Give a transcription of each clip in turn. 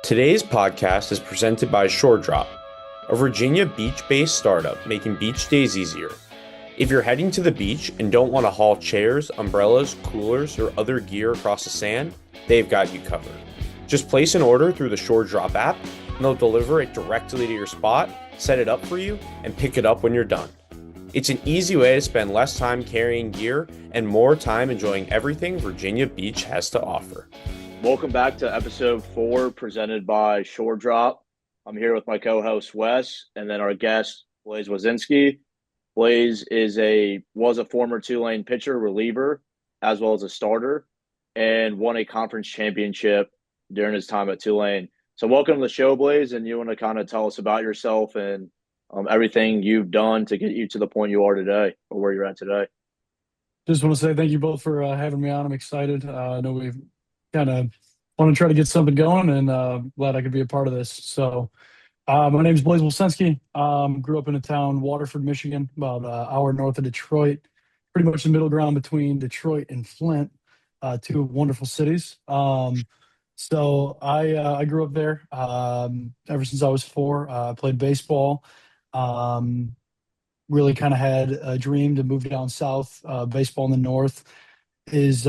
Today's podcast is presented by Shore Drop, a Virginia beach-based startup making beach days easier. If you're heading to the beach and don't want to haul chairs, umbrellas, coolers, or other gear across the sand, they've got you covered. Just place an order through the Shore Drop app, and they'll deliver it directly to your spot, set it up for you, and pick it up when you're done. It's an easy way to spend less time carrying gear and more time enjoying everything Virginia Beach has to offer. Welcome back to episode 4 presented by Shore Drop. I'm here with my co-host Wes and then our guest Blaise Wilcenski. Blaise was a former Tulane pitcher, reliever, as well as a starter, and won a conference championship during his time at Tulane. So welcome to the show, Blaise, and you want to kind of tell us about yourself and everything you've done to get you to the point you are today or where you're at today. Just want to say thank you both for having me on. I'm excited. I know we've kind of want to try to get something going, and glad I could be a part of this. So, my name is Blaise Wilcenski. Grew up in a town, Waterford, Michigan, about an hour north of Detroit, pretty much the middle ground between Detroit and Flint, two wonderful cities. I grew up there ever since I was 4. I played baseball. Really kind of had a dream to move down south. Baseball in the north is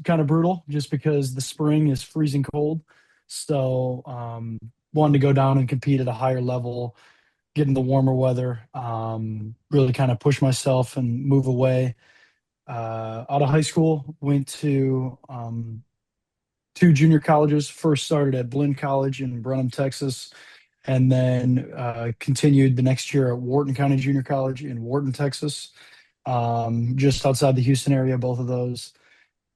kind of brutal just because the spring is freezing cold. So wanted to go down and compete at a higher level, get in the warmer weather, really kind of push myself and move away. Out of high school, went to 2 junior colleges. First started at Blinn College in Brenham, Texas, and then continued the next year at Wharton County Junior College in Wharton, Texas, just outside the Houston area, both of those.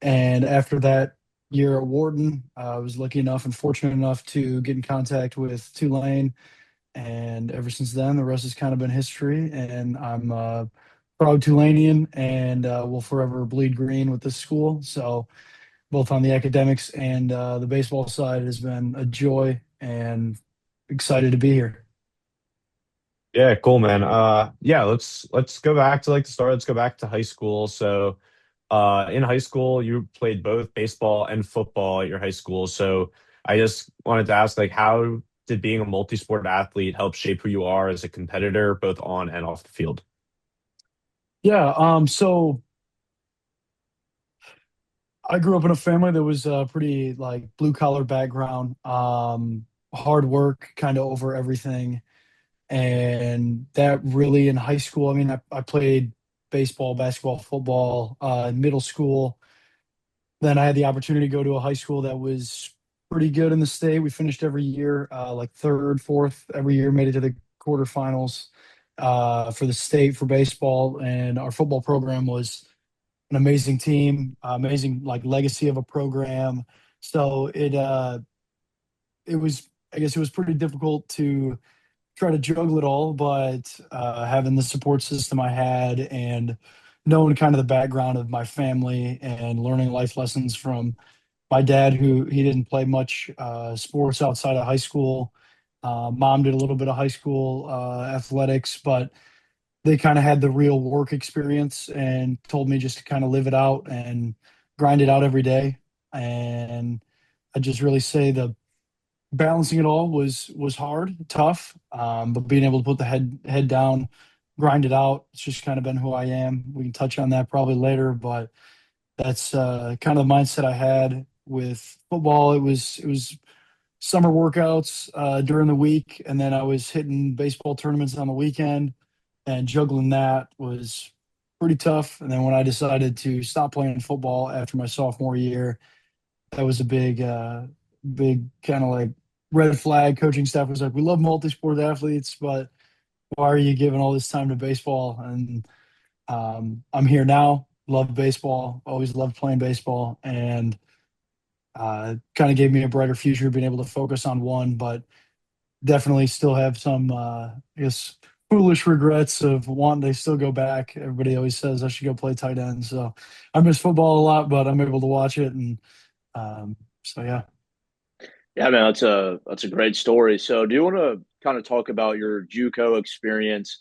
And after that year at Wharton, I was lucky enough and fortunate enough to get in contact with Tulane. And ever since then, the rest has kind of been history. And I'm a proud Tulanean and will forever bleed green with this school. So both on the academics and the baseball side, it has been a joy and excited to be here. Yeah, cool, man. Yeah, let's go back to like the start. Let's go back to high school. So, in high school, you played both baseball and football at your high school. So, I just wanted to ask, like, how did being a multi-sport athlete help shape who you are as a competitor, both on and off the field? Yeah, so I grew up in a family that was pretty like blue collar background, hard work kind of over everything. And that really in high school, I mean, I played baseball, basketball, football in middle school. Then I had the opportunity to go to a high school that was pretty good in the state. We finished every year, like third, fourth, every year, made it to the quarterfinals for the state for baseball. And our football program was an amazing team, amazing like legacy of a program. So it was, I guess it was pretty difficult to try to juggle it all, but having the support system I had and knowing kind of the background of my family and learning life lessons from my dad, who he didn't play much sports outside of high school. Mom did a little bit of high school athletics, but they kind of had the real work experience and told me just to kind of live it out and grind it out every day. And I just really say the balancing it all was hard, tough, but being able to put the head down, grind it out. It's just kind of been who I am. We can touch on that probably later, but that's kind of the mindset I had with football. It was summer workouts during the week, and then I was hitting baseball tournaments on the weekend, and juggling that was pretty tough. And then when I decided to stop playing football after my sophomore year, that was a big kind of like red flag. Coaching staff was like, "We love multi-sport athletes, but why are you giving all this time to baseball?" And I'm here now. Love baseball. Always loved playing baseball, and kind of gave me a brighter future being able to focus on one. But definitely still have some, I guess, foolish regrets of wanting to still go back. Everybody always says I should go play tight end, so I miss football a lot, but I'm able to watch it, and so yeah. Yeah, man, that's a great story. So, do you want to kind of talk about your JUCO experience?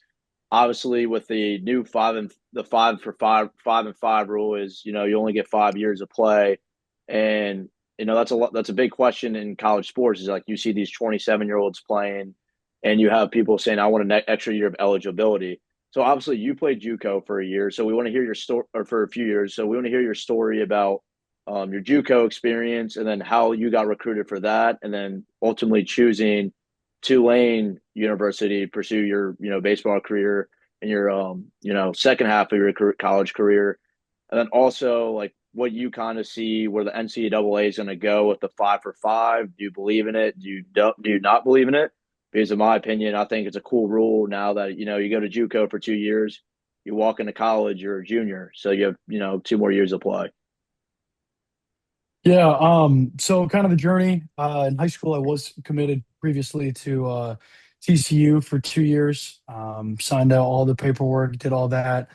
Obviously, with the new 5 and 5 rule is you only get 5 years of play, and that's a big question in college sports. Is like you see these 27-year-olds playing, and you have people saying, "I want an extra year of eligibility." So obviously, you played JUCO for a year, so we want to hear your story, or for a few years. So we want to hear your story about your JUCO experience, and then how you got recruited for that, and then ultimately choosing Tulane University to pursue your baseball career in your second half of your college career, and then also like what you kind of see where the NCAA is going to go with the 5 for 5. Do you believe in it? Do you not believe in it? Because in my opinion, I think it's a cool rule now that you go to JUCO for 2 years, you walk into college, you're a junior, so you have 2 more years to play. Yeah, so kind of the journey. In high school, I was committed previously to TCU for 2 years. Signed out all the paperwork, did all that.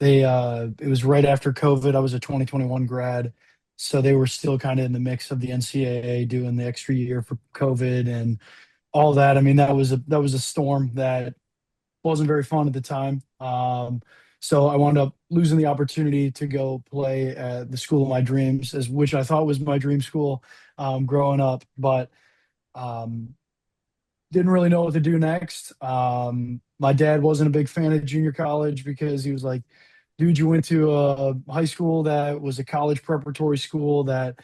It was right after COVID. I was a 2021 grad, so they were still kind of in the mix of the NCAA doing the extra year for COVID and all that. I mean, that was a storm that wasn't very fun at the time. So I wound up losing the opportunity to go play at the school of my dreams, as which I thought was my dream school growing up, but um, didn't really know what to do next. My dad wasn't a big fan of junior college because he was like, "Dude, you went to a high school that was a college preparatory school that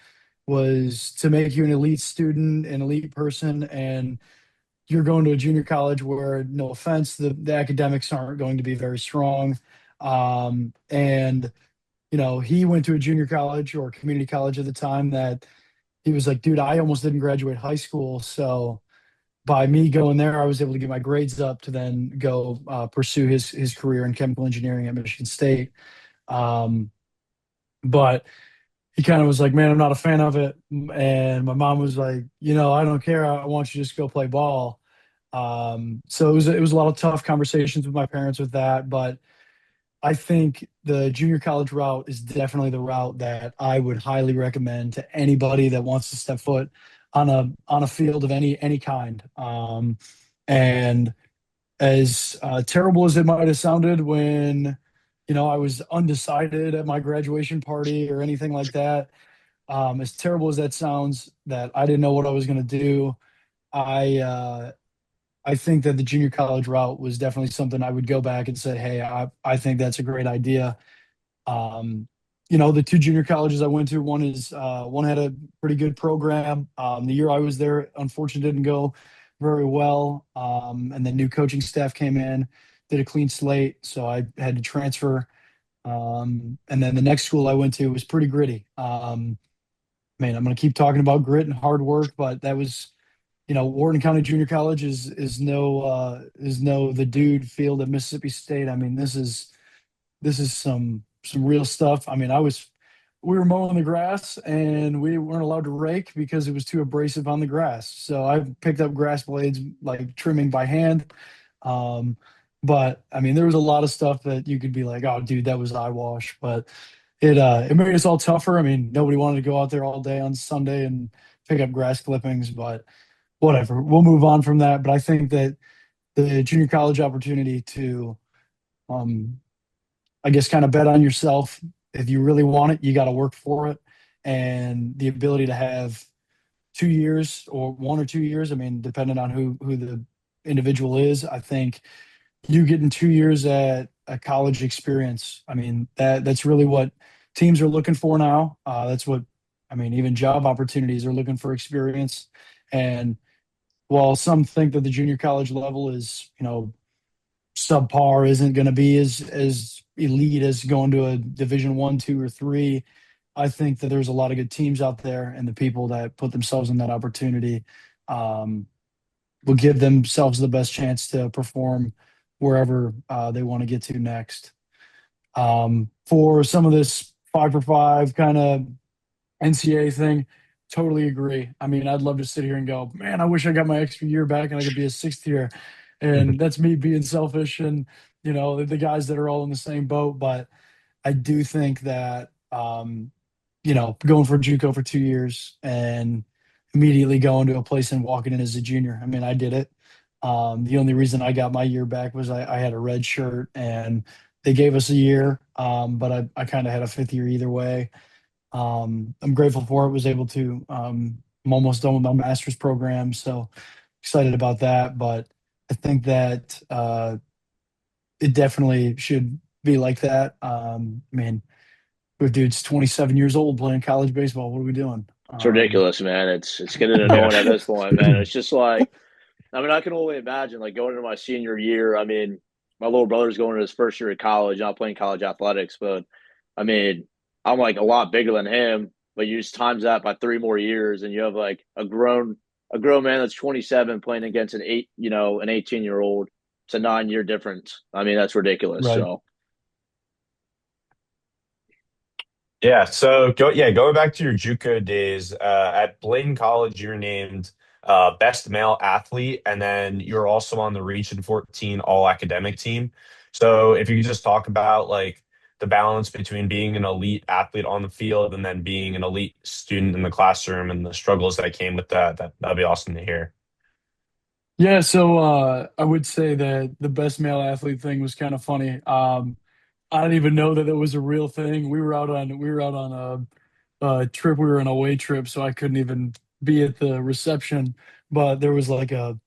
was to make you an elite student, an elite person, and you're going to a junior college where, no offense, the academics aren't going to be very strong." And he went to a junior college or community college at the time that he was like, "Dude, I almost didn't graduate high school." So by me going there, I was able to get my grades up to then go pursue his career in chemical engineering at Michigan State. Um, but he kind of was like, "Man, I'm not a fan of it." And my mom was like, "I don't care. I want you to just go play ball." So it was a lot of tough conversations with my parents with that, but I think the junior college route is definitely the route that I would highly recommend to anybody that wants to step foot on a field of any kind. And as terrible as it might have sounded when I was undecided at my graduation party or anything like that, as terrible as that sounds, that I didn't know what I was going to do. I think that the junior college route was definitely something I would go back and say, "Hey, I think that's a great idea." Um, the two junior colleges I went to, one had a pretty good program. The year I was there, unfortunately, didn't go very well. And then new coaching staff came in, did a clean slate, so I had to transfer. And then the next school I went to was pretty gritty. Man, I'm going to keep talking about grit and hard work, but that was Wharton County Junior College is no the dude field at Mississippi State. I mean, this is some real stuff. I mean, we were mowing the grass and we weren't allowed to rake because it was too abrasive on the grass. So I picked up grass blades like trimming by hand. Um, but I mean, there was a lot of stuff that you could be like, "Oh, dude, that was eyewash." But it made us all tougher. I mean, nobody wanted to go out there all day on Sunday and pick up grass clippings, but whatever. We'll move on from that. But I think that the junior college opportunity to, um, I guess, kind of bet on yourself. If you really want it, you got to work for it. And the ability to have 2 years or 1 or 2 years, I mean, depending on who the individual is, I think you getting 2 years at a college experience. I mean, that's really what teams are looking for now. That's what I mean. Even job opportunities are looking for experience. And while some think that the junior college level is, subpar, isn't going to be as elite as going to a Division One, two, or three, I think that there's a lot of good teams out there, and the people that put themselves in that opportunity um, will give themselves the best chance to perform wherever they want to get to next. For some of this 5 for 5 kind of NCAA thing, totally agree. I mean, I'd love to sit here and go, "Man, I wish I got my extra year back and I could be a sixth year." And that's me being selfish and, the guys that are all in the same boat. But I do think that, going for JUCO for 2 years and immediately going to a place and walking in as a junior. I mean, I did it. The only reason I got my year back was I had a red shirt and they gave us a year. But I kind of had a fifth year either way. I'm grateful for it. Was able to. I'm almost done with my master's program, so excited about that. But I think that it definitely should be like that. I mean, the dude's 27 years old playing college baseball. What are we doing? It's ridiculous, man. It's getting Yeah. annoying at this point, man. It's just like, I mean, I can only imagine like going into my senior year. I mean, my little brother's going to his first year of college, not playing college athletics, but I mean, I'm like a lot bigger than him, but you just times that by 3 more years, and you have like a grown man that's 27 playing against an 18-year-old. It's a 9 year difference. I mean, that's ridiculous. Right. So Yeah, so going back to your JUCO days, at Blaine College, you're named best male athlete, and then you're also on the Reach and 14 all academic team. So if you could just talk about like the balance between being an elite athlete on the field and then being an elite student in the classroom and the struggles that came with that'd be awesome to hear. Yeah, so I would say that the best male athlete thing was kind of funny. I didn't even know that it was a real thing. We were out on a trip. We were on a away trip, so I couldn't even be at the reception. But there was like a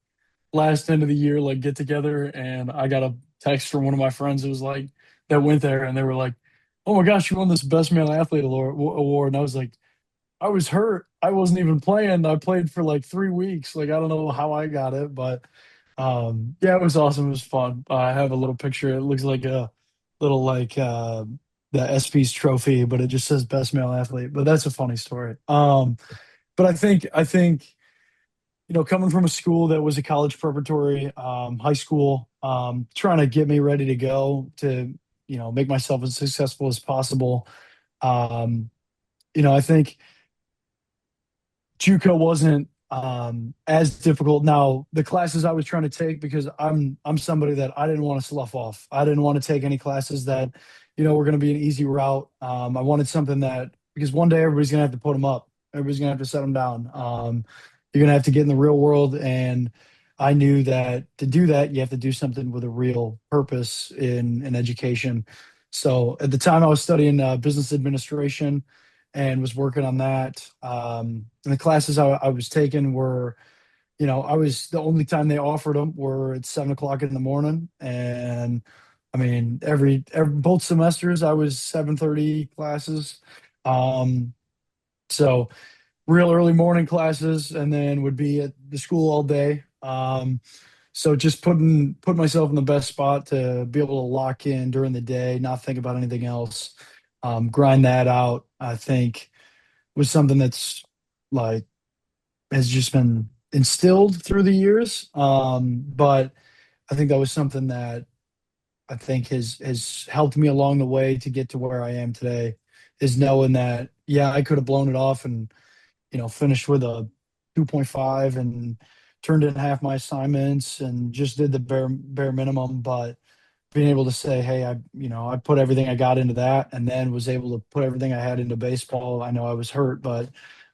last end of the year like get together, and I got a text from one of my friends. It was like that went there, and they were like, "Oh my gosh, you won this best male athlete award!" And I was like, I was hurt. I wasn't even playing. I played for like 3 weeks. Like I don't know how I got it, but yeah, it was awesome. It was fun. I have a little picture. It looks like a little like the SP's trophy, but it just says best male athlete. But that's a funny story. But I think coming from a school that was a college preparatory high school, trying to get me ready to go to make myself as successful as possible. Um, I think JUCO wasn't as difficult. Now, the classes I was trying to take, because I'm somebody that I didn't want to slough off. I didn't want to take any classes that were going to be an easy route. I wanted something that, because one day everybody's going to have to put them up. Everybody's going to have to set them down. You're going to have to get in the real world, and I knew that to do that, you have to do something with a real purpose in education. So at the time, I was studying business administration and was working on that. And the classes I was taking were, I was the only time they offered them were at 7 o'clock in the morning, and I mean every both semesters I was 7:30 classes. Um, so real early morning classes, and then would be at the school all day. So just put myself in the best spot to be able to lock in during the day, not think about anything else, grind that out. I think was something that's like has just been instilled through the years. But I think that was something that I think has helped me along the way to get to where I am today. Is knowing that, yeah, I could have blown it off and finished with a 2.5 and turned in half my assignments and just did the bare minimum, but being able to say, hey, I put everything I got into that, and then was able to put everything I had into baseball. I know I was hurt, but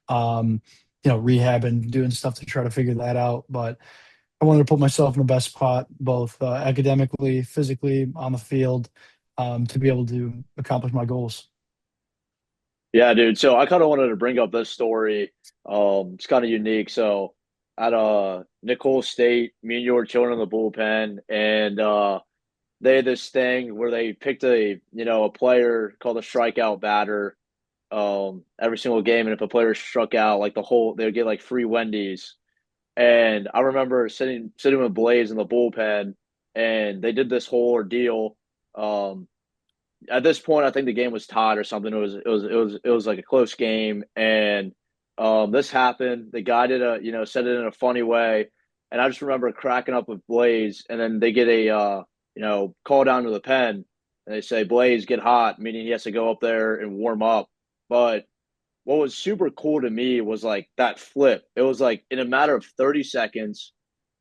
um, rehab and doing stuff to try to figure that out. But I wanted to put myself in the best spot, both academically, physically, on the field, to be able to accomplish my goals. yeah, dude. So I kind of wanted to bring up this story. It's kind of unique. So at Nicole State, me and you were chilling in the bullpen, and they had this thing where they picked a player called a strikeout batter every single game, and if a player struck out, like they would get like free Wendy's. And I remember sitting with Blaise in the bullpen, and they did this whole ordeal. Um, at this point, I think the game was tied or something. It was like a close game, and this happened. The guy did said it in a funny way, and I just remember cracking up with Blaze. And then they get a call down to the pen, and they say Blaze get hot, meaning he has to go up there and warm up. But what was super cool to me was like that flip. It was like in a matter of 30 seconds,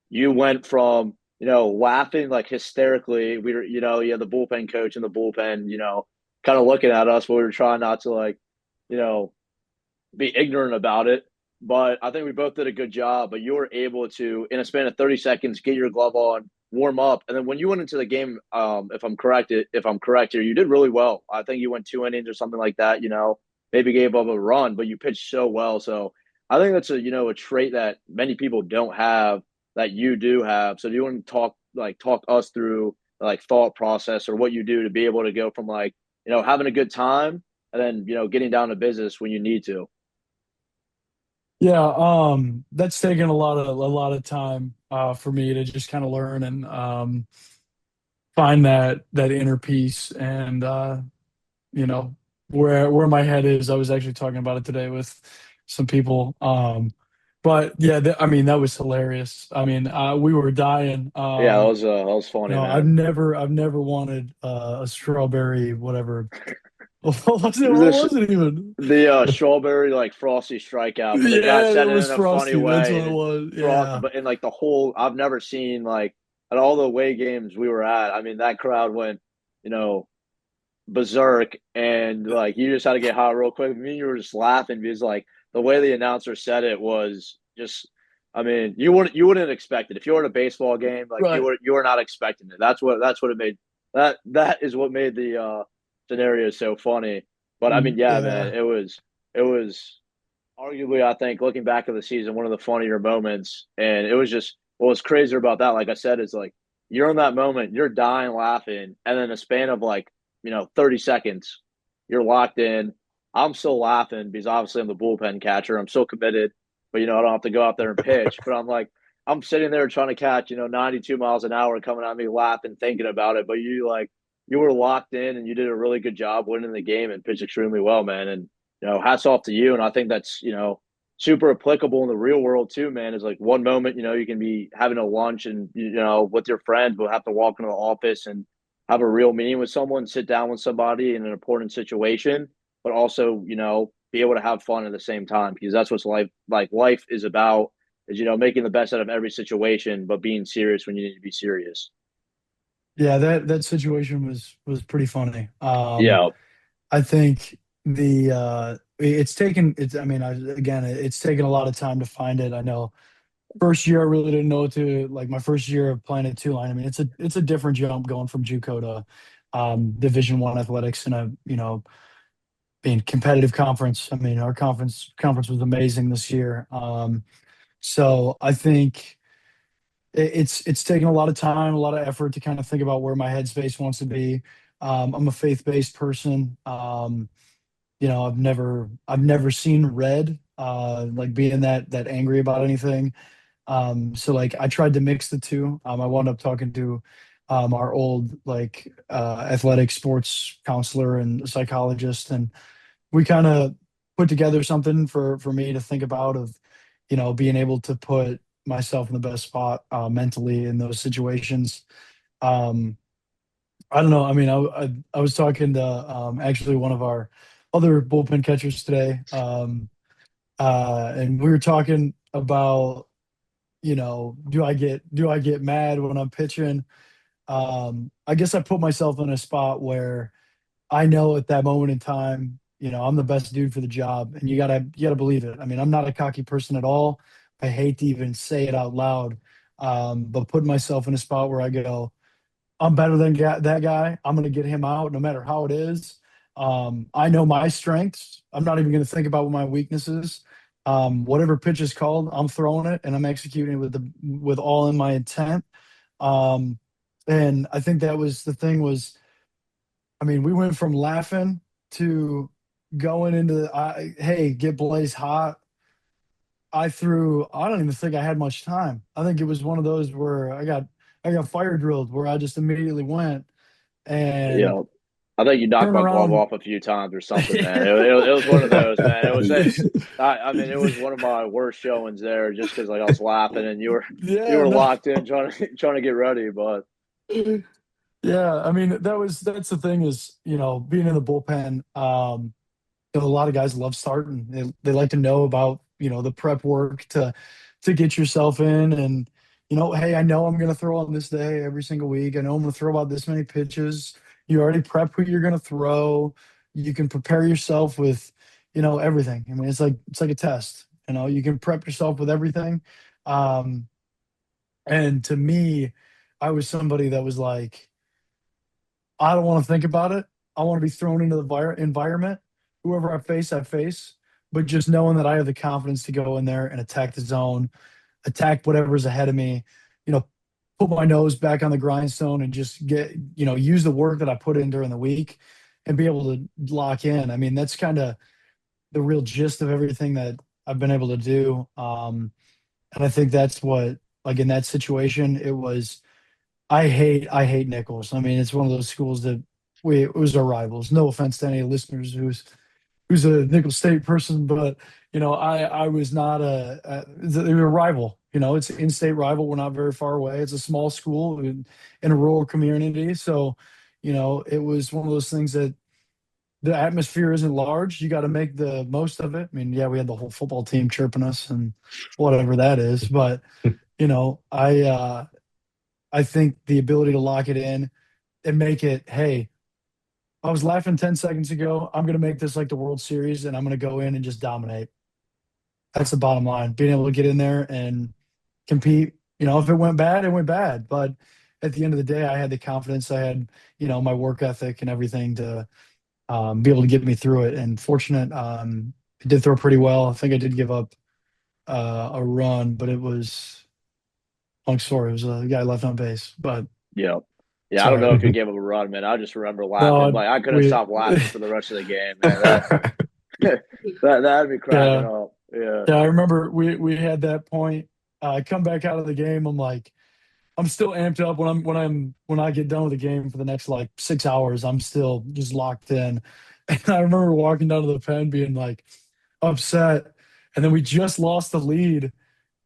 you went from laughing like hysterically. We were you had the bullpen coach in the bullpen kind of looking at us, but we were trying not to like you know be ignorant about it. But I think we both did a good job. But you were able to, in a span of 30 seconds, get your glove on, warm up, and then when you went into the game, if I'm correct here, you did really well. I think you went 2 innings or something like that. maybe gave up a run, but you pitched so well. So I think that's a trait that many people don't have that you do have. So do you want to talk us through like thought process or what you do to be able to go from like, having a good time and then, getting down to business when you need to? Yeah, that's taken a lot of time for me to just kind of learn and find that inner peace and you know where my head is. I was actually talking about it today with some people. But yeah, I mean that was hilarious. I mean, we were dying. Yeah, that was funny, man. I've never wanted a strawberry whatever. What was it? What This was it even? the strawberry like frosty strikeout, but the guy Yeah, it said it was in a funny frosty. That's way, what and it was. frost. Yeah, But in like the whole, I've never seen like at all the away games we were at. I mean, that crowd went, you know, berserk, and like you just had to get hot real quick. Me and you were just laughing because like the way the announcer said it was just. I mean, you wouldn't expect it if you were at a baseball game. Like you right. were you were not expecting it. That's what it made. That is what made the scenario so funny. But I mean, yeah, man, Yeah. it was arguably, I think, looking back at the season, one of the funnier moments. And it was just what was crazier about that, like I said, is like you're in that moment, you're dying laughing, and then a span of like, 30 seconds, you're locked in. I'm still laughing because obviously I'm the bullpen catcher. I'm so committed, but I don't have to go out there and pitch. But I'm like, I'm sitting there trying to catch, 92 miles an hour coming at me laughing, thinking about it. But you were locked in and you did a really good job winning the game and pitched extremely well, man. And hats off to you. And I think that's, super applicable in the real world too, man. Is like one moment, you can be having a lunch and, with your friends, but have to walk into the office and have a real meeting with someone, sit down with somebody in an important situation, but also, be able to have fun at the same time because that's what's life is about is, making the best out of every situation, but being serious when you need to be serious. Yeah, that situation was pretty funny. Yeah. I think it's I mean, again, it's taken a lot of time to find it. I know first year I really didn't know what to like my first year of playing at Tulane. I mean, it's a different jump going from JUCO to Division One athletics and a, being competitive conference. I mean, our conference was amazing this year. So I think it's taken a lot of time, a lot of effort to kind of think about where my headspace wants to be. I'm a faith-based person. I've never seen red, like being that angry about anything. So like I tried to mix the two. I wound up talking to our old like athletic sports counselor and psychologist, and we kind of put together something for me to think about of, being able to put myself in the best spot mentally in those situations. Um, I don't know. I mean, I was talking to actually one of our other bullpen catchers today, and we were talking about, do I get mad when I'm pitching? I guess I put myself in a spot where I know at that moment in time, I'm the best dude for the job, and you gotta believe it. I mean, I'm not a cocky person at all. I hate to even say it out loud, but putting myself in a spot where I go, I'm better than that guy. I'm going to get him out no matter how it is. I know my strengths. I'm not even going to think about what my weakness is. Whatever pitch is called, I'm throwing it and I'm executing it with all in my intent. Um, and I think that was the thing was, I mean, we went from laughing to going into, hey, get Blaze hot. I don't even think I had much time. I think it was one of those where I got fire drilled where I just immediately went and Yeah. I think you knocked turn my glove around. off a few times or something, man. It was one of those, man. I mean, it was one of my worst showings there, just because like I was laughing and you Yeah, were no. locked in trying to get ready. But Yeah, I mean that's the thing is, being in the bullpen, a lot of guys love starting. They like to know about, the prep work to get yourself in and, hey, I know I'm going to throw on this day every single week. I know I'm going to throw about this many pitches. You already prep who you're going to throw. You can prepare yourself with, everything. I mean, it's like a test. You can prep yourself with everything. Um, and to me, I was somebody that was like, I don't want to think about it. I want to be thrown into the environment. whoever I face, but just knowing that I have the confidence to go in there and attack the zone, attack whatever's ahead of me, you know, put my nose back on the grindstone and just get, use the work that I put in during the week and be able to lock in. I mean, that's kind of the real gist of everything that I've been able to do. And I think that's what, like in that situation, it was. I hate Nichols. I mean, it's one of those schools that it was our rivals. No offense to any listeners who's a Nicholls State person, but I was not they were a rival. It's an in-state rival. We're not very far away. It's a small school in a rural community, so it was one of those things that the atmosphere isn't large. You got to make the most of it. I mean, yeah, we had the whole football team chirping us and whatever that is, but I think the ability to lock it in and make it, hey, I was laughing 10 seconds ago. I'm going to make this like the World Series and I'm going to go in and just dominate. That's the bottom line. Being able to get in there and compete. If it went bad, it went bad. But at the end of the day, I had the confidence. I had, my work ethic and everything to be able to get me through it. And fortunate, I did throw pretty well. I think I did give up a run, but it was long story. It was a guy left on base. But Yeah. Yeah, I don't sorry. know if you gave him a run, man. I just remember laughing. No, Like I couldn't we stop laughing for the rest of the game, man. That had me cracking yeah. up. Yeah. Yeah, I remember we had that point. I come back out of the game. I'm like, I'm still amped up when I get done with the game for the next like 6 hours. I'm still just locked in. And I remember walking down to the pen being like upset. And then we just lost the lead.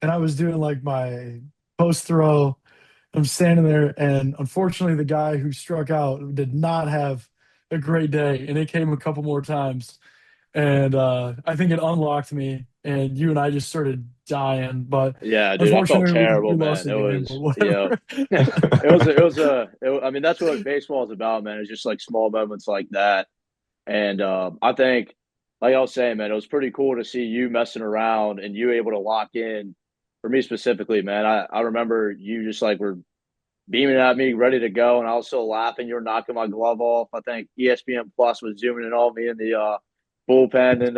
And I was doing like my post throw. I'm standing there, and unfortunately, the guy who struck out did not have a great day, and it came a couple more times. And I think it unlocked me, and you and I just started dying. But Yeah, dude, I felt unfortunately, terrible, we lost man. the It game. But was, whatever. I mean, that's what baseball is about, man. It's just like small moments like that. And I think, like I was saying, man, it was pretty cool to see you messing around and you able to lock in. For me specifically, man, I remember you just like were beaming at me, ready to go, and I was still laughing. You were knocking my glove off. I think ESPN Plus was zooming in on me in the bullpen, and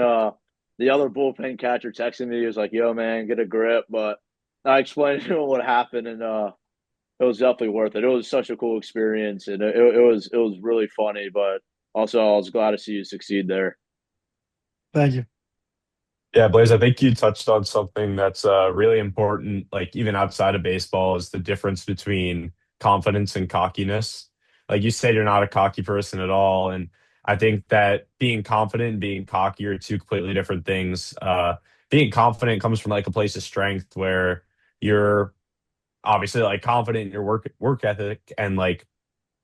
the other bullpen catcher texting me. He was like, "Yo, man, get a grip." But I explained to him what happened, and it was definitely worth it. It was such a cool experience, and it was really funny. But also, I was glad to see you succeed there. Thank you. Yeah, Blaise, I think you touched on something that's really important, like even outside of baseball, is the difference between confidence and cockiness. Like you said, you're not a cocky person at all. And I think that being confident and being cocky are two completely different things. Being confident comes from like a place of strength where you're obviously like confident in your work ethic and like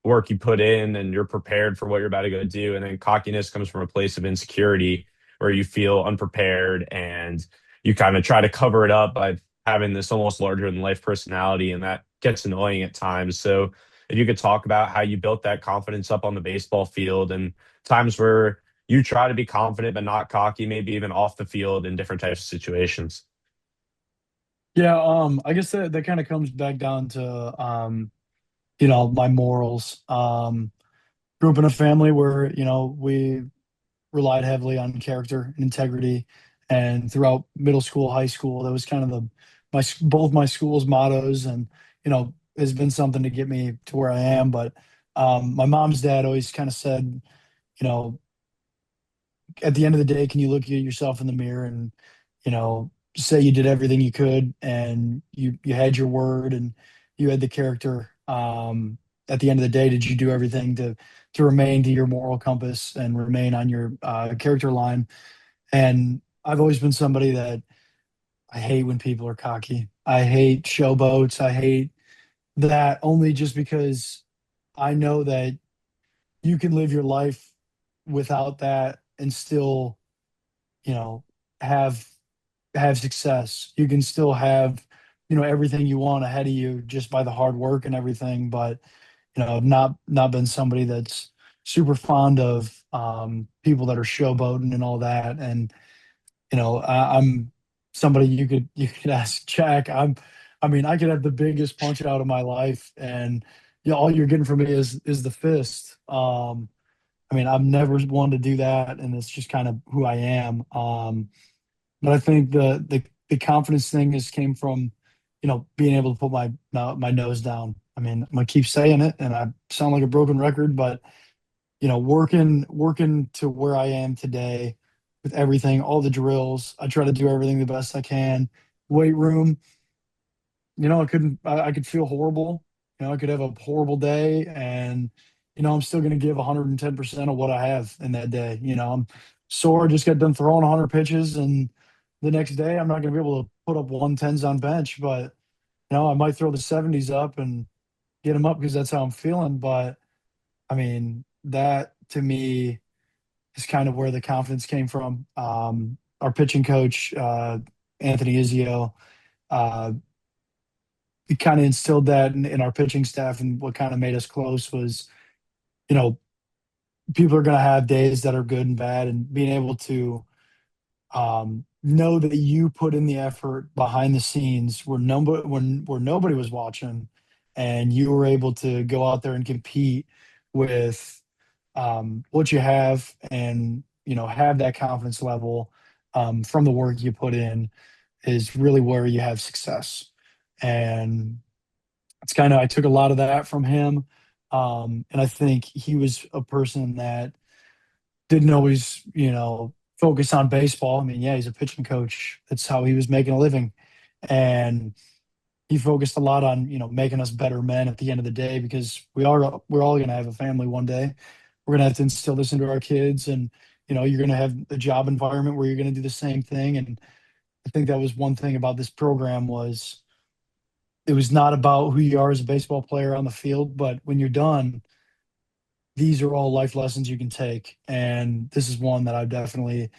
work you put in and you're prepared for what you're about to go do. And then cockiness comes from a place of insecurity where you feel unprepared and you kind of try to cover it up by having this almost larger than life personality. And that gets annoying at times. So if you could talk about how you built that confidence up on the baseball field and times where you try to be confident but not cocky, maybe even off the field in different types of situations. Yeah, I guess that kind of comes back down to my morals. Grew up in a family where we relied heavily on character and integrity. And throughout middle school, high school, that was kind of both my school's mottos, and has been something to get me to where I am. But my mom's dad always kind of said, you know, at the end of the day, can you look at yourself in the mirror and say you did everything you could and you had your word and you had the character. At the end of the day, did you do everything to remain to your moral compass and remain on your character line? And I've always been somebody that I hate when people are cocky. I hate showboats. I hate that only just because I know that you can live your life without that and still, you know, have success. You can still have, everything you want ahead of you just by the hard work and everything. But, I've not been somebody that's super fond of people that are showboating and all that. And I'm somebody you could ask Jack. I mean, I could have the biggest punch out of my life, and all you're getting from me is the fist. I mean, I've never wanted to do that, and it's just kind of who I am. But I think the confidence thing has came from, being able to put my nose down. I mean, I'm gonna keep saying it, and I sound like a broken record, but working to where I am today with everything, all the drills, I try to do everything the best I can. Weight room, I could feel horrible. I could have a horrible day, and I'm still going to give 110% of what I have in that day. I'm sore, just got done throwing 100 pitches, and the next day I'm not going to be able to put up 110s on bench, but I might throw the 70s up and get them up because that's how I'm feeling. But I mean, that to me is kind of where the confidence came from. Our pitching coach, Anthony Izio, uh, he kind of instilled that in our pitching staff, and what kind of made us close was, you know, people are going to have days that are good and bad, and being able to know that you put in the effort behind the scenes where nobody was watching, and you were able to go out there and compete with what you have, and have that confidence level from the work you put in, is really where you have success. And it's kind of, I took a lot of that from him. And I think he was a person that didn't always, focus on baseball. I mean, yeah, he's a pitching coach. That's how he was making a living. And he focused a lot on, making us better men at the end of the day, because we're all going to have a family one day. We're going to have to instill this into our kids, and, you're going to have a job environment where you're going to do the same thing. And I think that was one thing about this program, was it was not about who you are as a baseball player on the field, but when you're done, these are all life lessons you can take. And this is one that I definitely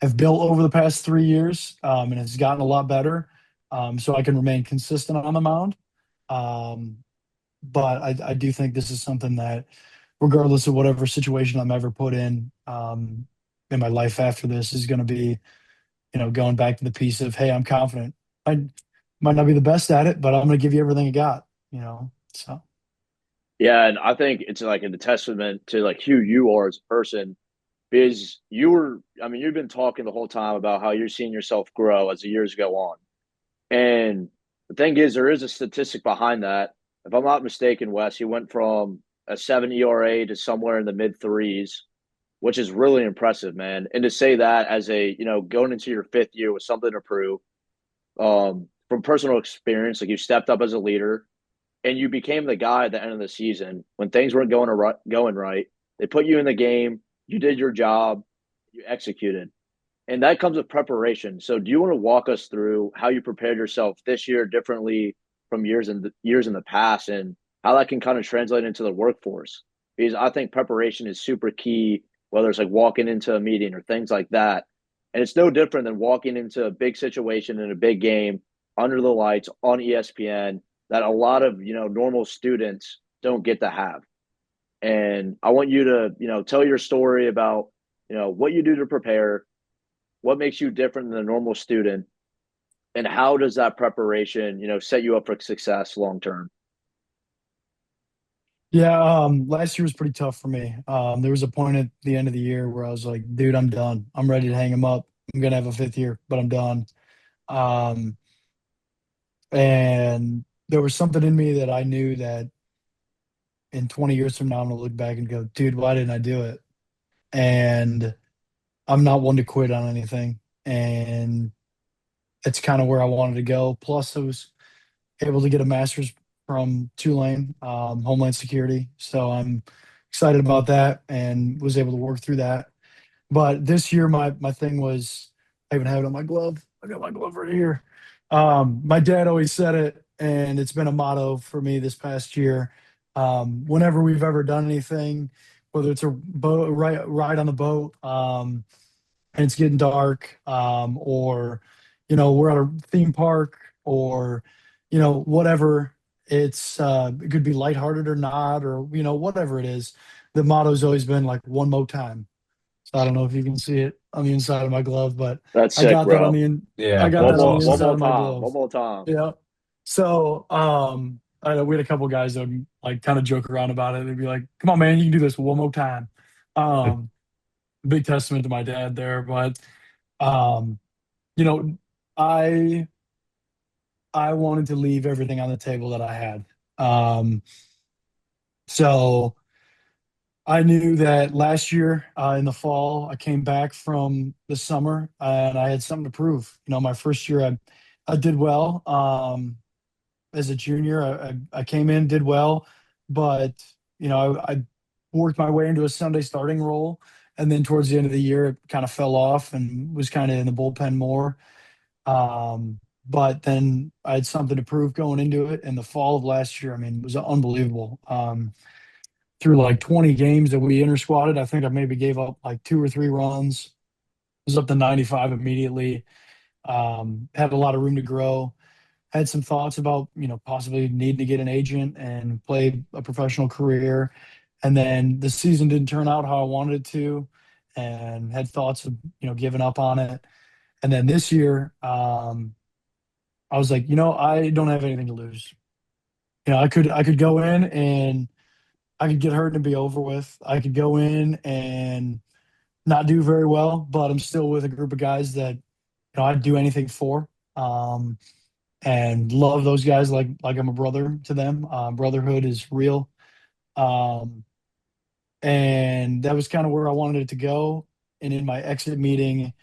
have built over the past 3 years, and has gotten a lot better, so I can remain consistent on the mound. Um, but I do think this is something that, regardless of whatever situation I'm ever put in my life after this, is going to be, going back to the piece of, hey, I'm confident. I might not be the best at it, but I'm going to give you everything I got, so. Yeah, and I think it's like a testament to like who you are as a person, because I mean, you've been talking the whole time about how you're seeing yourself grow as the years go on. And the thing is, there is a statistic behind that. If I'm not mistaken, Wes, you went from a 7 ERA to somewhere in the mid threes, which is really impressive, man. And to say that as going into your fifth year with something to prove, from personal experience, like you stepped up as a leader and you became the guy at the end of the season when things weren't going right. They put you in the game, you did your job, you executed. And that comes with preparation. So do you want to walk us through how you prepared yourself this year differently from years in the past, and how that can kind of translate into the workforce? Because I think preparation is super key, whether it's like walking into a meeting or things like that. And it's no different than walking into a big situation in a big game under the lights on ESPN that a lot of, normal students don't get to have. And I want you to, tell your story about, what you do to prepare, what makes you different than a normal student, and how does that preparation, set you up for success long term? Yeah, last year was pretty tough for me. There was a point at the end of the year where I was like, dude, I'm done. I'm ready to hang him up. I'm gonna have a fifth year, but I'm done. Um, and there was something in me that I knew that in 20 years from now, I'm gonna look back and go, dude, why didn't I do it? And I'm not one to quit on anything. And it's kind of where I wanted to go. Plus, I was able to get a master's from Tulane, Homeland Security. So I'm excited about that, and was able to work through that. But this year, my thing was, I even have it on my glove. I got my glove right here. My dad always said it, and it's been a motto for me this past year. Whenever we've ever done anything, whether it's a boat ride on the boat, and it's getting dark, or we're at a theme park, or whatever. It could be lighthearted or not, or whatever it is. The motto's always been like, one more time. So I don't know if you can see it on the inside of my glove, but That's I sick, got that on bro. I Yeah, got One that that's on the more, one inside awesome. more of my time, glove. one more time. Yeah. So I know we had a couple guys that would like kind of joke around about it. They'd be like, "Come on, man, you can do this one more time." Um, Big testament to my dad there, but um, you know, I I wanted to leave everything on the table that I had. Um, so I knew that last year in the fall, I came back from the summer and I had something to prove. My first year, I did well. As a junior, I came in, did well, but I worked my way into a Sunday starting role, and then towards the end of the year, it kind of fell off and was kind of in the bullpen more. But then I had something to prove going into it. In the fall of last year, I mean, it was unbelievable. Through like 20 games that we inter squatted, I think I maybe gave up like 2 or 3 runs. Was up to 95 immediately. Had a lot of room to grow. Had some thoughts about, possibly needing to get an agent and play a professional career. And then the season didn't turn out how I wanted it to, and had thoughts of, giving up on it. And then this year, I was like, I don't have anything to lose. I could go in and I could get hurt and be over with. I could go in and not do very well, but I'm still with a group of guys that I'd do anything for, and love those guys like I'm a brother to them. Brotherhood is real, um, and that was kind of where I wanted it to go. And in my exit meeting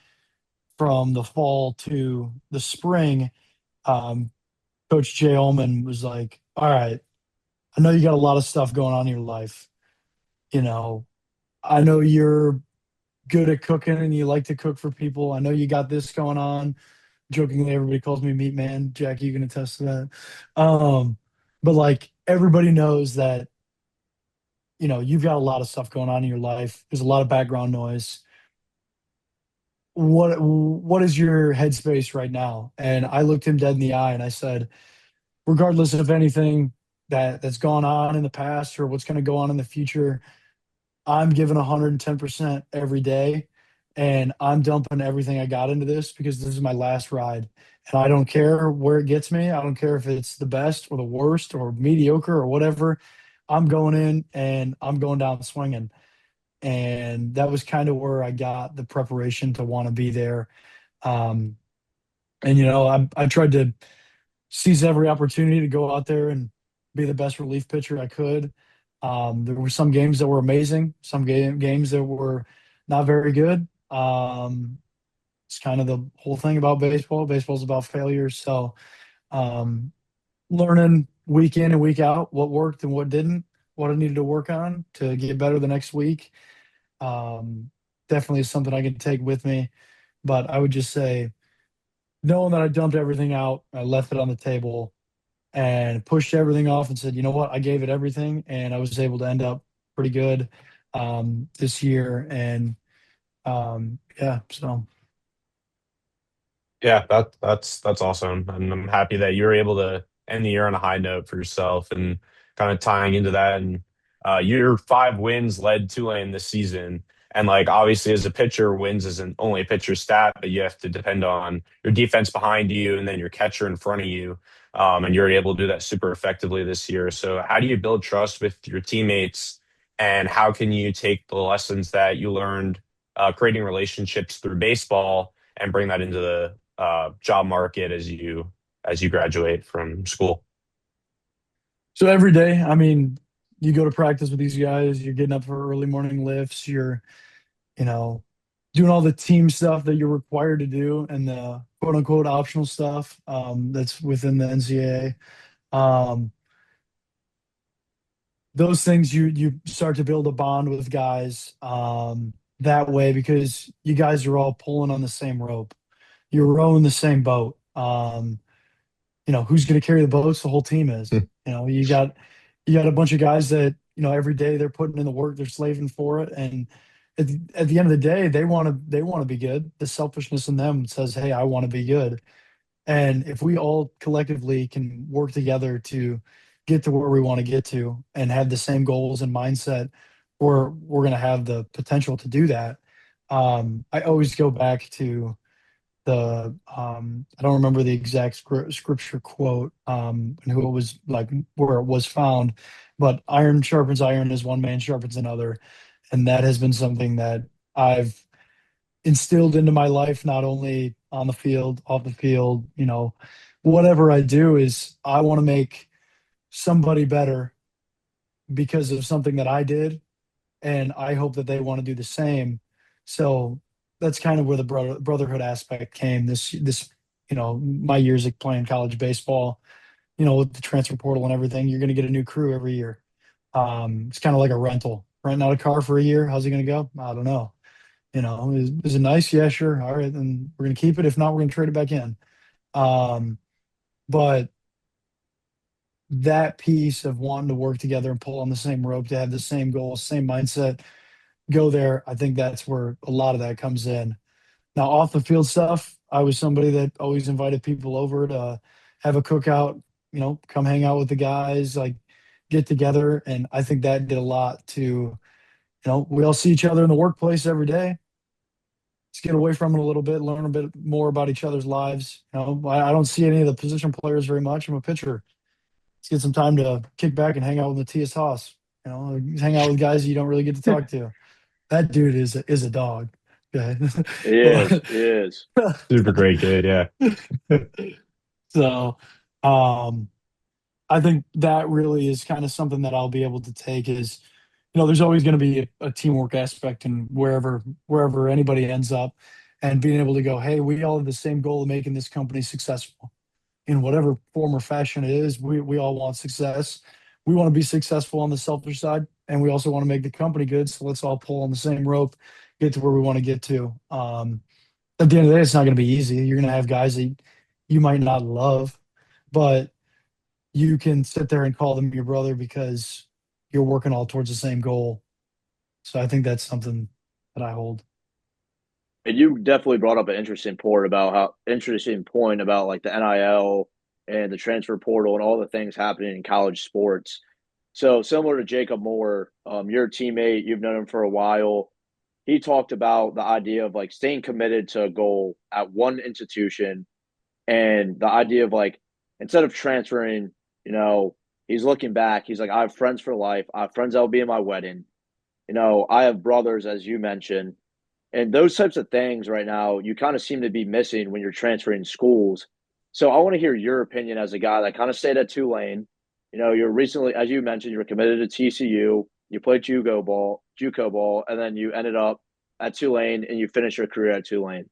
from the fall to the spring, um, Coach Jay Ullman was like, "All right, I know you got a lot of stuff going on in your life. You know, I know you're good at cooking and you like to cook for people. I know you got this going on. Jokingly, everybody calls me Meat Man. Jack, you can attest to that. But like everybody knows that, you've got a lot of stuff going on in your life. There's a lot of background noise. What is your headspace right now?" And I looked him dead in the eye and I said, regardless of anything that's gone on in the past or what's going to go on in the future, I'm giving 110% every day, and I'm dumping everything I got into this because this is my last ride. And I don't care where it gets me. I don't care if it's the best or the worst or mediocre or whatever. I'm going in and I'm going down swinging. And that was kind of where I got the preparation to want to be there. Um, and I tried to seize every opportunity to go out there and be the best relief pitcher I could. There were some games that were amazing, some games that were not very good. It's kind of the whole thing about baseball. Baseball's about failures. So, um, learning week in and week out what worked and what didn't, what I needed to work on to get better the next week. Um, Definitely is something I can take with me. But I would just say, knowing that I dumped everything out, I left it on the table and pushed everything off and said, you know what, I gave it everything, and I was able to end up pretty good this year. And yeah, so Yeah, that's awesome, and I'm happy that you were able to end the year on a high note for yourself, and kind of tying into that. And your 5 wins led Tulane this season, and like obviously as a pitcher, wins isn't only a pitcher's stat, but you have to depend on your defense behind you and then your catcher in front of you, and you're able to do that super effectively this year. So how do you build trust with your teammates, and how can you take the lessons that you learned creating relationships through baseball and bring that into the job market as you graduate from school? every day, I mean, you go to practice with these guys, you're getting up for early morning lifts, you're you know doing all the team stuff that you're required to do and the quote unquote optional stuff that's within the NCAA. Those things, you start to build a bond with guys that way, because you guys are all pulling on the same rope. You're rowing the same boat. Who's going to carry the boats? The whole team is. You got a bunch of guys that every day they're putting in the work, they're slaving for it, and at the end of the day, they want to be good. The selfishness in them says, "Hey, I want to be good." And if we all collectively can work together to get to where we want to get to and have the same goals and mindset, we're going to have the potential to do that. I always go back to I don't remember the exact scripture quote, and who it was, like where it was found, but iron sharpens iron as one man sharpens another. And that has been something that I've instilled into my life, not only on the field, off the field, whatever I do is I want to make somebody better because of something that I did. And I hope that they want to do the same. So that's kind of where the brotherhood aspect came. My years of playing college baseball, with the transfer portal and everything, you're going to get a new crew every year. It's kind of like a rental, renting out a car for a year. How's it going to go? I don't know. Is it nice? Yeah, sure. All right, then we're going to keep it. If not, we're going to trade it back in. Um, but that piece of wanting to work together and pull on the same rope to have the same goals, same mindset, go there. I think that's where a lot of that comes in. Now, off the field stuff, I was somebody that always invited people over to have a cookout, come hang out with the guys, like get together. And I think that did a lot to, we all see each other in the workplace every day. Let's get away from it a little bit, learn a bit more about each other's lives. I don't see any of the position players very much. I'm a pitcher. Let's get some time to kick back and hang out with Matthias Haas. Hang out with guys you don't really get to talk to. That dude is a dog. Okay. He is. He is. Super great kid. Yeah. So, um, I think that really is kind of something that I'll be able to take is, there's always going to be a teamwork aspect and wherever anybody ends up and being able to go, hey, we all have the same goal of making this company successful in whatever form or fashion it is. We all want success. We want to be successful on the selfish side, and we also want to make the company good. So let's all pull on the same rope, get to where we want to get to. At the end of the day, it's not going to be easy. You're going to have guys that you might not love, but you can sit there and call them your brother because you're working all towards the same goal. So I think that's something that I hold. And you definitely brought up an interesting point about like the NIL and the transfer portal and all the things happening in college sports. So similar to Jacob Moore, your teammate, you've known him for a while. He talked about the idea of like staying committed to a goal at one institution and the idea of like instead of transferring, he's looking back. He's like, I have friends for life. I have friends that will be in my wedding. I have brothers, as you mentioned, and those types of things right now, you kind of seem to be missing when you're transferring schools. So I want to hear your opinion as a guy that kind of stayed at Tulane. You're recently, as you mentioned, you were committed to TCU. You played JUCO ball, and then you ended up at Tulane and you finished your career at Tulane.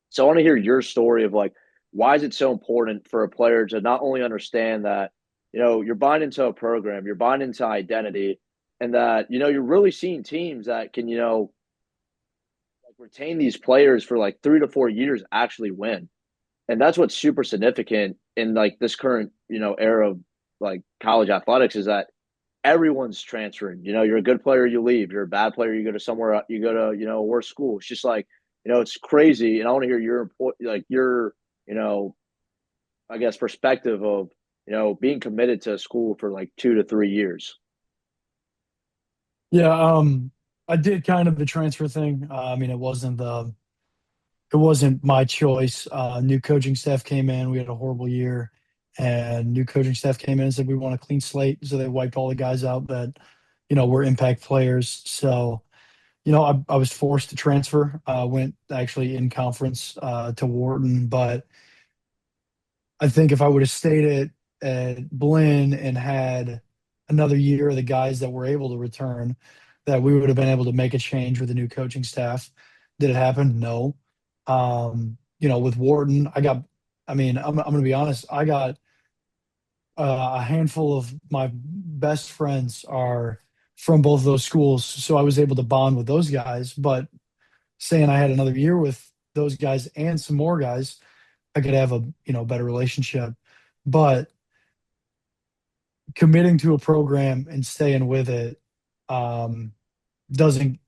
So I want to hear your story of like, why is it so important for a player to not only understand that, you're buying into a program, you're buying into identity, and that, you're really seeing teams that can, like retain these players for like 3 to 4 years actually win. And that's what's super significant in like this current, era of like college athletics is that everyone's transferring. You're a good player, you leave. You're a bad player, you go to somewhere, you go to, a worse school. It's just like, it's crazy. And I want to hear your, I guess, perspective of, being committed to a school for like 2 to 3 years. Yeah, I did kind of the transfer thing. I mean, it wasn't my choice. New coaching staff came in. We had a horrible year, and new coaching staff came in and said we want a clean slate. So they wiped all the guys out that, were impact players. So, I was forced to transfer. Went actually in conference to Wharton, but I think if I would have stayed at Blinn and had another year of the guys that were able to return, that we would have been able to make a change with the new coaching staff. Did it happen? No. With Wharton, I'm going to be honest, I got a handful of my best friends are from both of those schools. So I was able to bond with those guys. But saying I had another year with those guys and some more guys, I could have a better relationship. But committing to a program and staying with it um, doesn't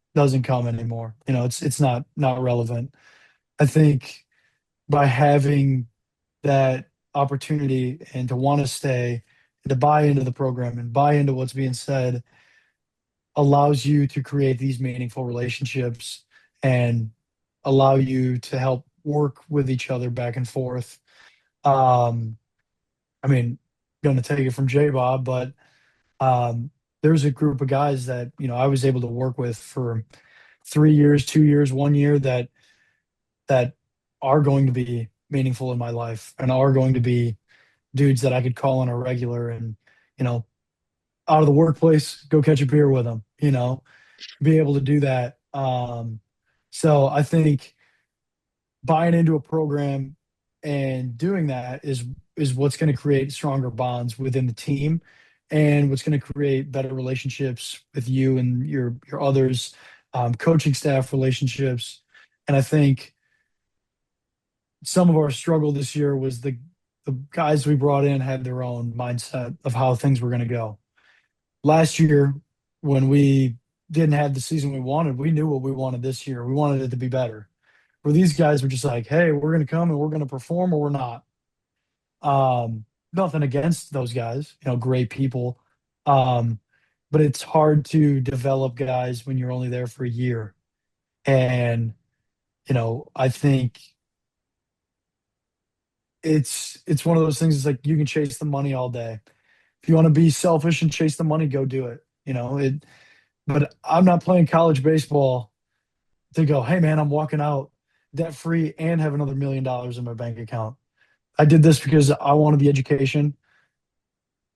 come anymore. It's not relevant. I think by having that opportunity and to want to stay and to buy into the program and buy into what's being said allows you to create these meaningful relationships and allow you to help work with each other back and forth. Um, I mean, going to take it from J Bob, but there's a group of guys that, I was able to work with for 3 years, 2 years, 1 year that are going to be meaningful in my life and are going to be dudes that I could call on a regular and, you know, out of the workplace, go catch a beer with them, be able to do that. So I think buying into a program and doing that is what's going to create stronger bonds within the team and what's going to create better relationships with you and your others, coaching staff relationships. And I think some of our struggle this year was the guys we brought in had their own mindset of how things were going to go. Last year, when we didn't have the season we wanted, we knew what we wanted this year. We wanted it to be better. Where these guys were just like, hey, we're going to come and we're going to perform or we're not. Nothing against those guys, great people. Um, but it's hard to develop guys when you're only there for a year. And, I think it's one of those things. It's like you can chase the money all day. If you want to be selfish and chase the money, go do it. But I'm not playing college baseball to go, hey man, I'm walking out debt free and have another $1 million in my bank account. I did this because I wanted the education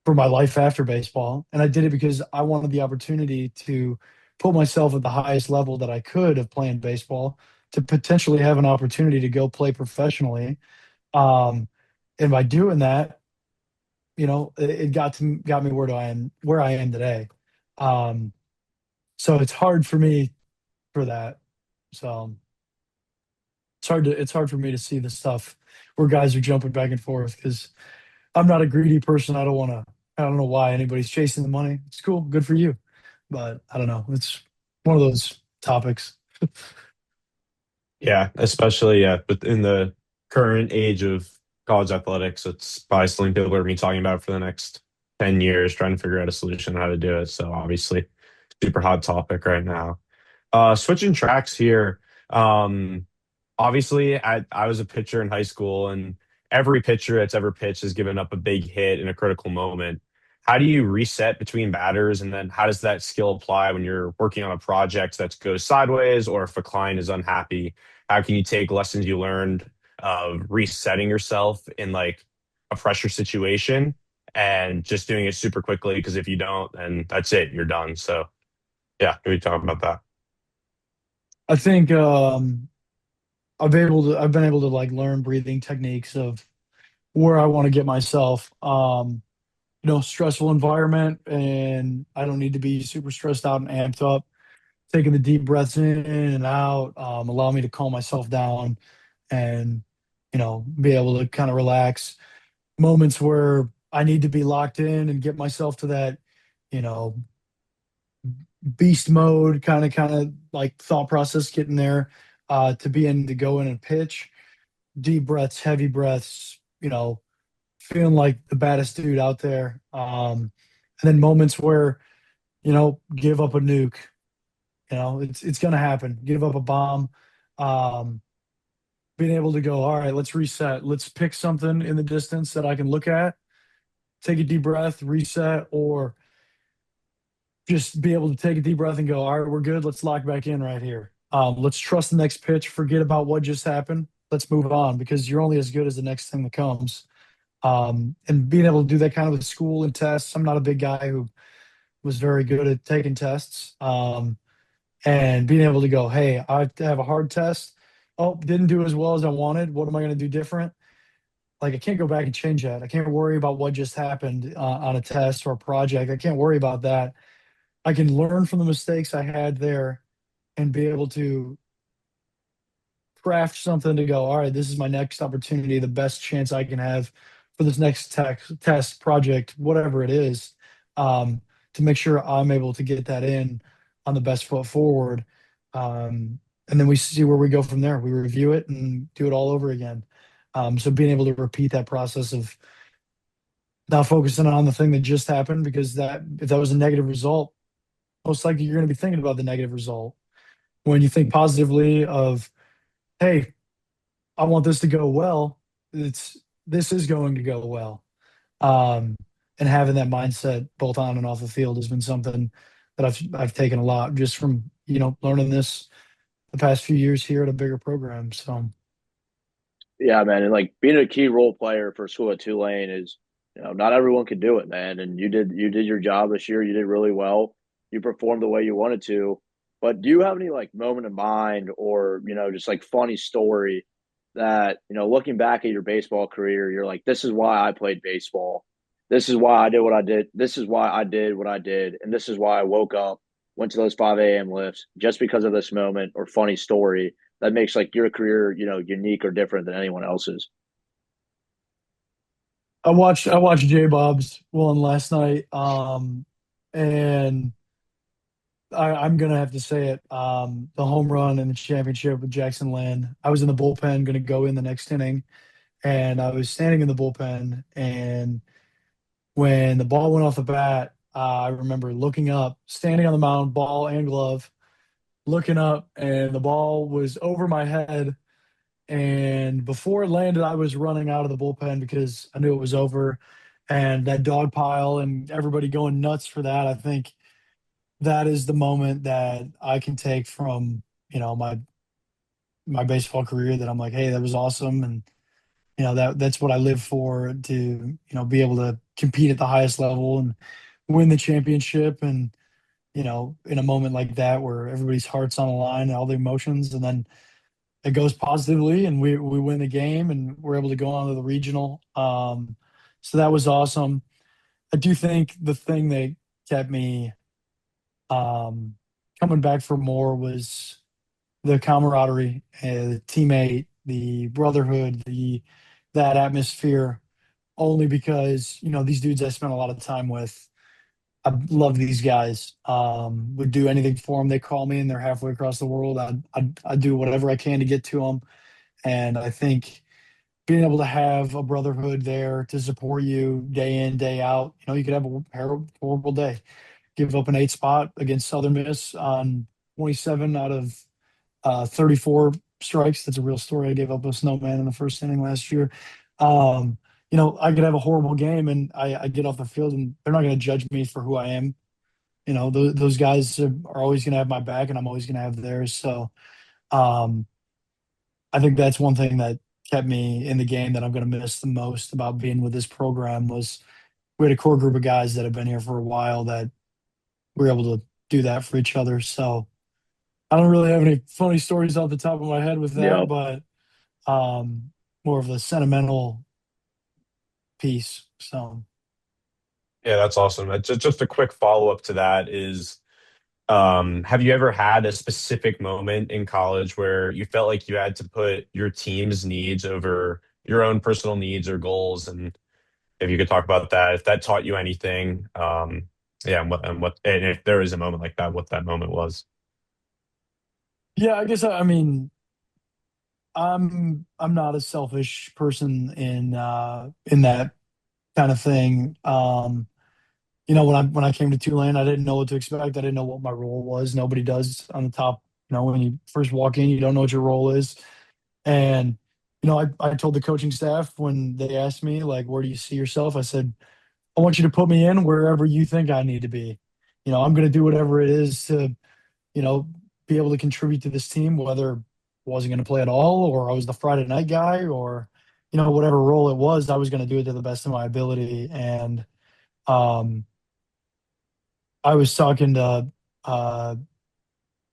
for my life after baseball. And I did it because I wanted the opportunity to put myself at the highest level that I could of playing baseball to potentially have an opportunity to go play professionally. Um, and by doing that, it got me where I am today. Um, so it's hard for me for that. So it's hard for me to see the stuff where guys are jumping back and forth because I'm not a greedy person. I don't know why anybody's chasing the money. It's cool, good for you. But I don't know. It's one of those topics. Yeah, especially but in the current age of college athletics, it's probably something people are going to be talking about for the next 10 years, trying to figure out a solution on how to do it. So obviously, super hot topic right now. Switching tracks here. Um, Obviously, I was a pitcher in high school, and every pitcher that's ever pitched has given up a big hit in a critical moment. How do you reset between batters, and then how does that skill apply when you're working on a project that goes sideways, or if a client is unhappy? How can you take lessons you learned of resetting yourself in like a pressure situation and just doing it super quickly? Because if you don't, then that's it, you're done. So yeah, we talk about that. I think I've been able to like learn breathing techniques of where I want to get myself. Stressful environment and I don't need to be super stressed out and amped up. Taking the deep breaths in and out, allow me to calm myself down and, be able to kind of relax. Moments where I need to be locked in and get myself to that, you know, beast mode kind of like thought process, getting there, to be in to go in and pitch, deep breaths, heavy breaths, feeling like the baddest dude out there. And then moments where, give up a nuke. It's gonna happen. Give up a bomb. Um, Being able to go, all right, let's reset. Let's pick something in the distance that I can look at, take a deep breath, reset, or just be able to take a deep breath and go, all right, we're good. Let's lock back in right here. Let's trust the next pitch. Forget about what just happened. Let's move on because you're only as good as the next thing that comes. And being able to do that kind of with school and tests. I'm not a big guy who was very good at taking tests. And being able to go, hey, I have a hard test. Oh, didn't do as well as I wanted. What am I going to do different? Like, I can't go back and change that. I can't worry about what just happened on a test or a project. I can't worry about that. I can learn from the mistakes I had there and be able to craft something to go, all right, this is my next opportunity, the best chance I can have for this next test project, whatever it is, to make sure I'm able to get that in on the best foot forward. And then we see where we go from there. We review it and do it all over again. So being able to repeat that process of not focusing on the thing that just happened, because that if that was a negative result, most likely you're going to be thinking about the negative result. When you think positively of, hey, I want this to go well, this is going to go well. Um, and having that mindset both on and off the field has been something that I've taken a lot just from, learning this the past few years here at a bigger program. So Yeah, man, and like being a key role player for school at Tulane is, not everyone can do it, man. And you did your job this year. You did really well. You performed the way you wanted to. But do you have any like moment in mind or, just like funny story that, looking back at your baseball career, you're like, this is why I played baseball. This is why I did what I did. This is why I did what I did. And this is why I woke up, went to those 5 a.m. lifts just because of this moment or funny story that makes like your career, unique or different than anyone else's. I watched J Bob's one last night, and I'm gonna have to say it. The home run in the championship with Jackson Land. I was in the bullpen, gonna go in the next inning, and I was standing in the bullpen. And when the ball went off the bat, I remember looking up, standing on the mound, ball and glove, looking up, and the ball was over my head. And before it landed, I was running out of the bullpen because I knew it was over. And that dog pile and everybody going nuts for that, I think that is the moment that I can take from, my baseball career that I'm like, hey, that was awesome. And, that's what I live for, to, be able to compete at the highest level and win the championship. And, in a moment like that where everybody's heart's on the line and all the emotions, and then it goes positively and we win the game and we're able to go on to the regional. So that was awesome. I do think the thing that kept me um, coming back for more was the camaraderie, the teammate, the brotherhood, the that atmosphere. Only because these dudes I spent a lot of time with. I love these guys. Would do anything for them. They call me and they're halfway across the world. I'd do whatever I can to get to them. And I think being able to have a brotherhood there to support you day in, day out, you could have a horrible day. Give up an 8 spot against Southern Miss on 27 out of 34 strikes. That's a real story. I gave up a snowman in the first inning last year. Um, I could have a horrible game and I get off the field and they're not going to judge me for who I am. Those guys are always going to have my back and I'm always going to have theirs. So um, I think that's one thing that kept me in the game that I'm going to miss the most about being with this program was we had a core group of guys that have been here for a while that we're able to do that for each other. So I don't really have any funny stories off the top of my head with that, Yep. but um, more of the sentimental piece. So Yeah, that's awesome. Just a quick follow up to that is, have you ever had a specific moment in college where you felt like you had to put your team's needs over your own personal needs or goals? And if you could talk about that, if that taught you anything, yeah, and if there is a moment like that, what that moment was. yeah, I guess I mean I'm not a selfish person in that kind of thing. When I came to Tulane, I didn't know what to expect. I didn't know what my role was. Nobody does on the top. When you first walk in, you don't know what your role is. And I told the coaching staff when they asked me like, "Where do you see yourself?" I said, "I want you to put me in wherever you think I need to be. I'm going to do whatever it is to you know be able to contribute to this team, whether I wasn't going to play at all or I was the Friday night guy or whatever role it was. I was going to do it to the best of my ability." And um, I was talking to uh,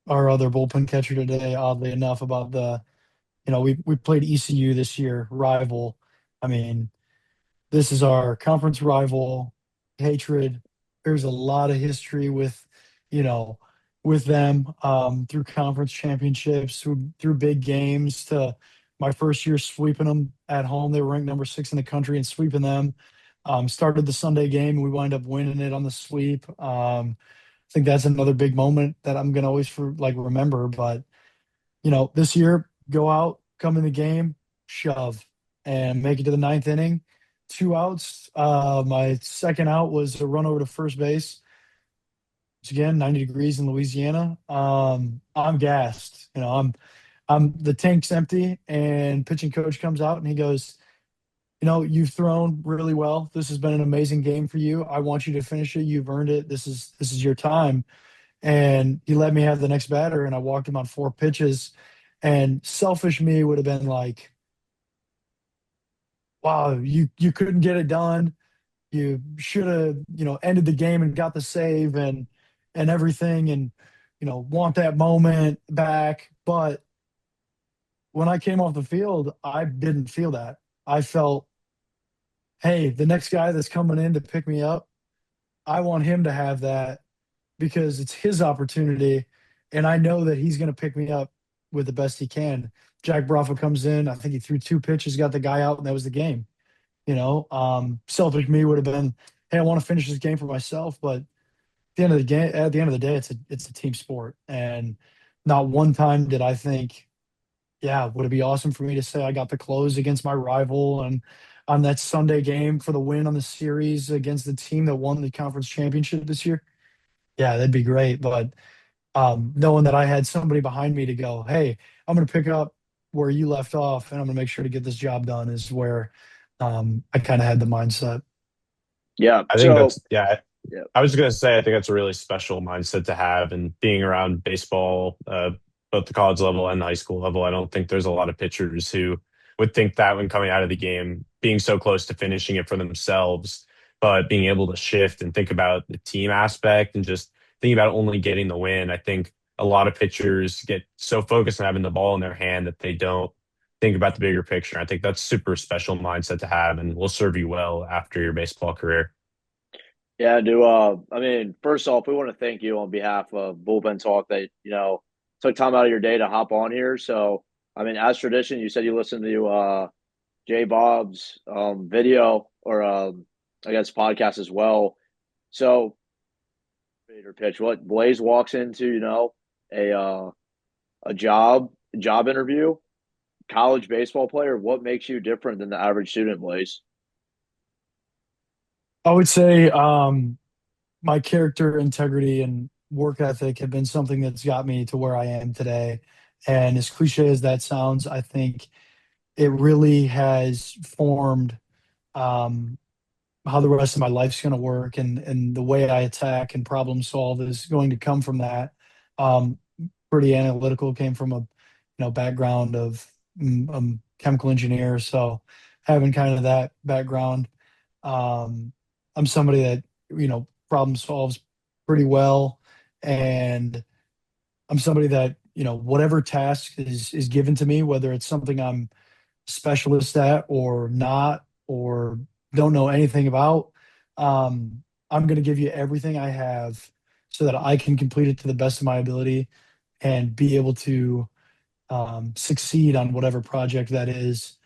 our other bullpen catcher today, oddly enough, about we played ECU this year, rival. I mean, this is our conference rival, hatred. There's a lot of history you know, with them through conference championships, through big games. To my first year sweeping them at home, they were ranked number 6 in the country and sweeping them. Started the Sunday game, and we wind up winning it on the sweep. I think that's another big moment that I'm gonna always remember. But this year, go out, come in the game, shove, and make it to the ninth inning. 2 outs. My second out was a run over to first base. Which again, 90 degrees in Louisiana. I'm gassed. I'm the tank's empty, and pitching coach comes out and he goes, you've thrown really well. This has been an amazing game for you. I want you to finish it. You've earned it. This is your time." And he let me have the next batter, and I walked him on 4 pitches. And selfish me would have been like, "Wow, you couldn't get it done. You should have, ended the game and got the save and everything, and want that moment back." But when I came off the field, I didn't feel that. I felt, hey, the next guy that's coming in to pick me up, I want him to have that because it's his opportunity. And I know that he's going to pick me up with the best he can. Jack Broffa comes in. I think he threw 2 pitches, got the guy out, and that was the game. Selfish me would have been, hey, I want to finish this game for myself. But at the end of the day, it's a team sport. And not one time did I think, yeah, would it be awesome for me to say I got the close against my rival and on that Sunday game for the win on the series against the team that won the conference championship this year? Yeah, that'd be great. But knowing that I had somebody behind me to go, hey, I'm going to pick up where you left off and I'm going to make sure to get this job done is where I kind of had the mindset. Yeah. I think So that's yeah. yeah, I was just gonna say I think that's a really special mindset to have, and being around baseball, both the college level and the high school level. I don't think there's a lot of pitchers who would think that when coming out of the game, being so close to finishing it for themselves, but being able to shift and think about the team aspect and just thinking about only getting the win. I think a lot of pitchers get so focused on having the ball in their hand that they don't think about the bigger picture. I think that's super special mindset to have and will serve you well after your baseball career. yeah, do I mean, first off, we want to thank you on behalf of Bullpen Talk that, took time out of your day to hop on here. So, I mean, as tradition, you said you listened to J Bob's video or I guess podcast as well. So, elevator pitch, what Blaise walks into, a a job interview, college baseball player, what makes you different than the average student, Blaise? I would say my character, integrity, and work ethic have been something that's got me to where I am today. And as cliche as that sounds, I think it really has formed um, how the rest of my life's going to work, and the way I attack and problem solve is going to come from that. Um, Pretty analytical, came from a background of chemical engineer, so having kind of that background, um, I'm somebody that problem solves pretty well, and I'm somebody that whatever task is given to me, whether it's something I'm specialist at or not, or don't know anything about, I'm going to give you everything I have so that I can complete it to the best of my ability and be able to succeed on whatever project that is.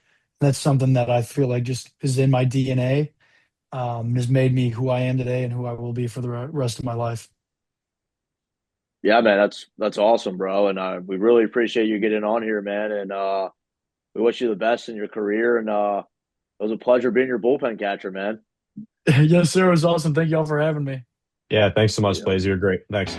That's something that I feel like just is in my DNA, has made me who I am today and who I will be for the rest of my life. Yeah, man, that's awesome, bro. And we really appreciate you getting on here, man. And we wish you the best in your career. And it was a pleasure being your bullpen catcher, man. Yes, sir. It was awesome. Thank you all for having me. Yeah, thanks so much, Yeah. Blaze. You're great. Thanks.